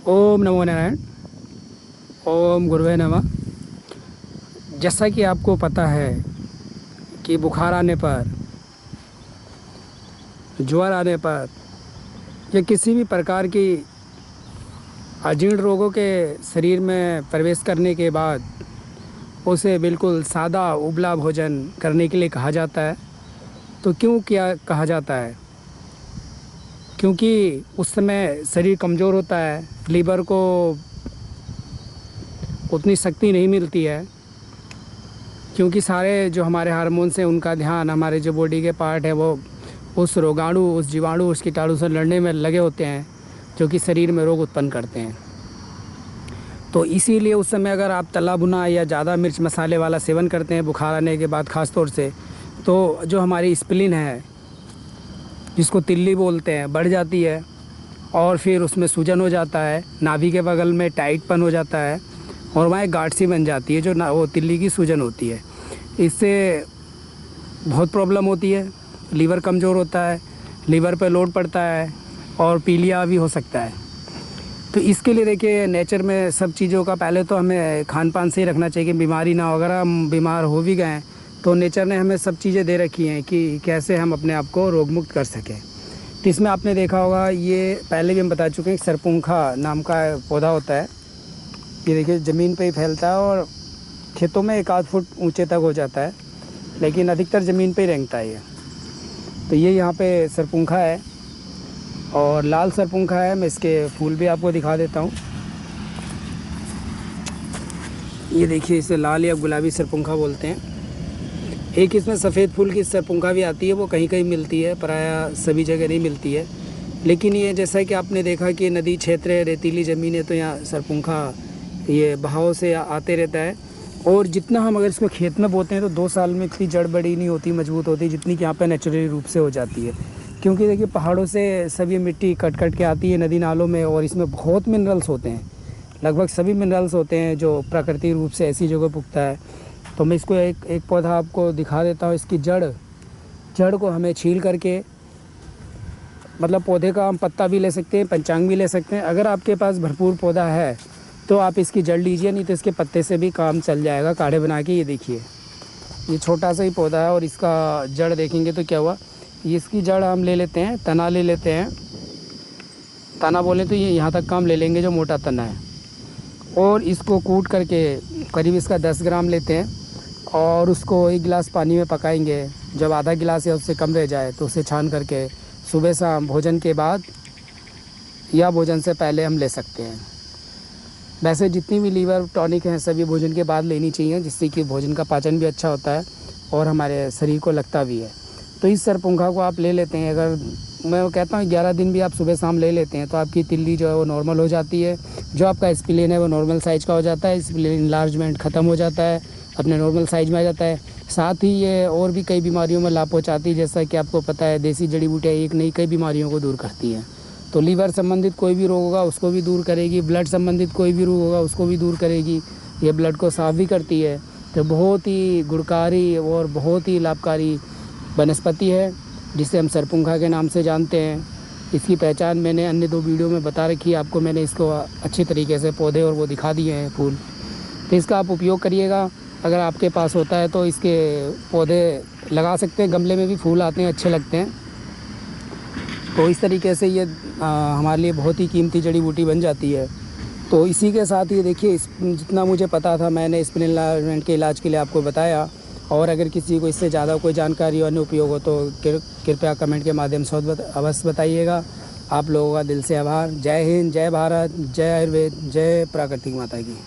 ओम नमो नारायण। ओम गुरुवे नमः। जैसा कि आपको पता है कि बुखार आने पर, ज्वर आने पर या किसी भी प्रकार की अजीर्ण रोगों के शरीर में प्रवेश करने के बाद उसे बिल्कुल सादा उबला भोजन करने के लिए कहा जाता है। तो क्यों क्या कहा जाता है? क्योंकि उस समय शरीर कमज़ोर होता है, लीवर को उतनी शक्ति नहीं मिलती है, क्योंकि सारे जो हमारे हार्मोन्स हैं उनका ध्यान हमारे जो बॉडी के पार्ट है वो उस रोगाणु, उस जीवाणु, उस कीटाणु से लड़ने में लगे होते हैं जो कि शरीर में रोग उत्पन्न करते हैं। तो इसीलिए उस समय अगर आप तला भुना या ज़्यादा मिर्च मसाले वाला सेवन करते हैं बुखार आने के बाद ख़ास तौर से, तो जो हमारी स्प्लीन है, जिसको तिल्ली बोलते हैं, बढ़ जाती है और फिर उसमें सूजन हो जाता है, नाभि के बगल में टाइटपन हो जाता है और वहाँ एक गांठ सी बन जाती है जो वो तिल्ली की सूजन होती है। इससे बहुत प्रॉब्लम होती है, लीवर कमज़ोर होता है, लीवर पर लोड पड़ता है और पीलिया भी हो सकता है। तो इसके लिए देखिए नेचर में सब चीज़ों का पहले तो हमें खान पान से ही रखना चाहिए कि बीमारी ना हो। अगर हम बीमार हो भी गए तो नेचर ने हमें सब चीज़ें दे रखी हैं कि कैसे हम अपने आप को रोग मुक्त कर सकें। तो इसमें आपने देखा होगा, ये पहले भी हम बता चुके हैं, सरपुंखा नाम का पौधा होता है। ये देखिए ज़मीन पे ही फैलता है और खेतों में 1 आध फुट ऊंचे तक हो जाता है, लेकिन अधिकतर ज़मीन पे ही रेंगता है ये। तो ये यहाँ पे सरपुंखा है और लाल सरपुंखा है। मैं इसके फूल भी आपको दिखा देता हूँ। ये देखिए, इसे लाल या गुलाबी सरपुंखा बोलते हैं। एक इसमें सफ़ेद फूल की सरपुंखा भी आती है, वो कहीं कहीं मिलती है, प्रायः सभी जगह नहीं मिलती है। लेकिन ये जैसा कि आपने देखा कि नदी क्षेत्र है, रेतीली ज़मीन है, तो यहाँ सरपुंखा ये बहाव से आते रहता है। और जितना हम अगर इसको खेत में बोते हैं तो 2 साल में इतनी जड़ बड़ी नहीं होती, मजबूत होती, जितनी कि यहाँ पे नेचुरली रूप से हो जाती है। क्योंकि देखिए पहाड़ों से सब ये मिट्टी कट कट के आती है नदी नालों में और इसमें बहुत मिनरल्स होते हैं, लगभग सभी मिनरल्स होते हैं जो प्राकृतिक रूप से ऐसी जगह पुगता है। तो मैं इसको एक पौधा आपको दिखा देता हूँ। इसकी जड़ को हमें छील करके, मतलब पौधे का हम पत्ता भी ले सकते हैं, पंचांग भी ले सकते हैं। अगर आपके पास भरपूर पौधा है तो आप इसकी जड़ लीजिए, नहीं तो इसके पत्ते से भी काम चल जाएगा काढ़े बना के। ये देखिए, ये छोटा सा ही पौधा है और इसका जड़ देखेंगे तो क्या हुआ, ये इसकी जड़ हम ले लेते हैं, तना ले लेते हैं। तना बोले तो ये यहाँ तक काम ले लेंगे जो मोटा तना है, और इसको कूट करके करीब इसका 10 ग्राम लेते हैं और उसको 1 गिलास पानी में पकाएंगे। जब आधा गिलास या उससे कम रह जाए तो उसे छान करके सुबह शाम भोजन के बाद या भोजन से पहले हम ले सकते हैं। वैसे जितनी भी लीवर टॉनिक हैं सभी भोजन के बाद लेनी चाहिए, जिससे कि भोजन का पाचन भी अच्छा होता है और हमारे शरीर को लगता भी है। तो इस सरपुंखा को आप ले लेते हैं, अगर मैं कहता हूँ 11 दिन भी आप सुबह शाम ले लेते हैं तो आपकी तिल्ली जो है वो नॉर्मल हो जाती है। जो आपका स्प्लीन है वो नॉर्मल साइज़ का हो जाता है, स्प्लीन इनलार्जमेंट ख़त्म हो जाता है, अपने नॉर्मल साइज़ में आ जाता है। साथ ही ये और भी कई बीमारियों में लाभ पहुँचाती है। जैसा कि आपको पता है, देसी जड़ी बूटियाँ एक नहीं कई बीमारियों को दूर करती हैं। तो लीवर संबंधित कोई भी रोग होगा उसको भी दूर करेगी, ब्लड संबंधित कोई भी रोग होगा उसको भी दूर करेगी। ये ब्लड को साफ़ भी करती है। तो बहुत ही गुणकारी और बहुत ही लाभकारी वनस्पति है, जिसे हम सरपुंखा के नाम से जानते हैं। इसकी पहचान मैंने अन्य 2 वीडियो में बता रखी है आपको। मैंने इसको अच्छी तरीके से पौधे और वो दिखा दिए हैं, फूल। तो इसका आप उपयोग करिएगा। अगर आपके पास होता है तो इसके पौधे लगा सकते हैं, गमले में भी फूल आते हैं, अच्छे लगते हैं। तो इस तरीके से ये हमारे लिए बहुत ही कीमती जड़ी बूटी बन जाती है। तो इसी के साथ ये देखिए, जितना मुझे पता था मैंने स्प्लीन एनलार्जमेंट के इलाज के लिए आपको बताया। और अगर किसी को इससे ज़्यादा कोई जानकारी और उपयोग हो तो कृपया कमेंट के माध्यम से अवश्य बताइएगा। आप लोगों का दिल से आभार। जय हिंद, जय भारत, जय आयुर्वेद, जय प्राकृतिक माता की।